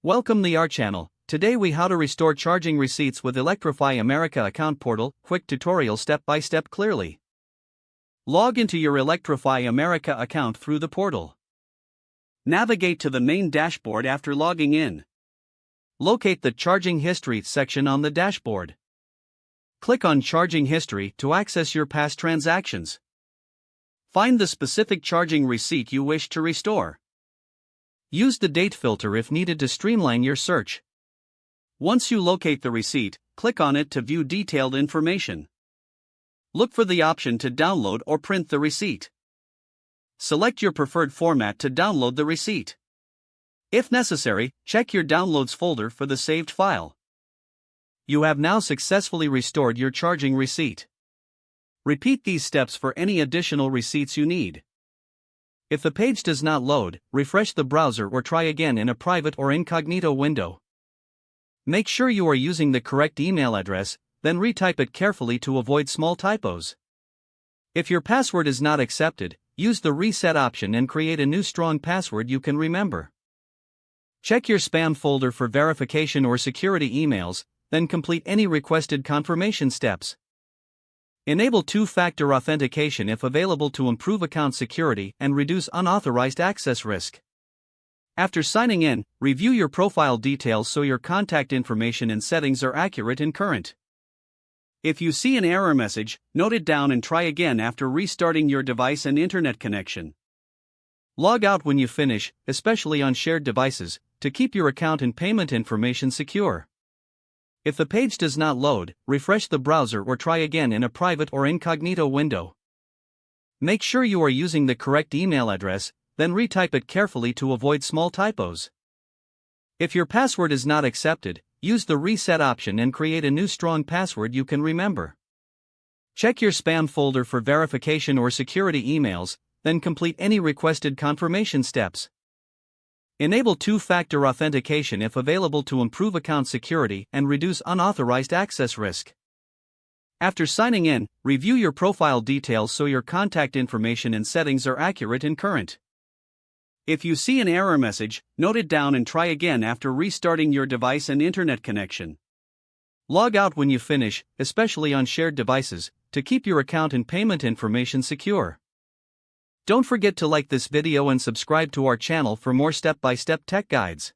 Welcome to our channel. Today we how to restore charging receipts with Electrify America account portal, quick tutorial step by step clearly. Log into your Electrify America account through the portal. Navigate to the main dashboard after logging in. Locate the Charging History section on the dashboard. Click on Charging History to access your past transactions. Find the specific charging receipt you wish to restore. Use the date filter if needed to streamline your search. Once you locate the receipt, click on it to view detailed information. Look for the option to download or print the receipt. Select your preferred format to download the receipt. If necessary, check your Downloads folder for the saved file. You have now successfully restored your charging receipt. Repeat these steps for any additional receipts you need. If the page does not load, refresh the browser or try again in a private or incognito window. Make sure you are using the correct email address, then retype it carefully to avoid small typos. If your password is not accepted, use the reset option and create a new strong password you can remember. Check your spam folder for verification or security emails, then complete any requested confirmation steps. Enable two-factor authentication if available to improve account security and reduce unauthorized access risk. After signing in, review your profile details so your contact information and settings are accurate and current. If you see an error message, note it down and try again after restarting your device and internet connection. Log out when you finish, especially on shared devices, to keep your account and payment information secure. If the page does not load, refresh the browser or try again in a private or incognito window. Make sure you are using the correct email address, then retype it carefully to avoid small typos. If your password is not accepted, use the reset option and create a new strong password you can remember. Check your spam folder for verification or security emails, then complete any requested confirmation steps. Enable two-factor authentication if available to improve account security and reduce unauthorized access risk. After signing in, review your profile details so your contact information and settings are accurate and current. If you see an error message, note it down and try again after restarting your device and internet connection. Log out when you finish, especially on shared devices, to keep your account and payment information secure. Don't forget to like this video and subscribe to our channel for more step-by-step tech guides.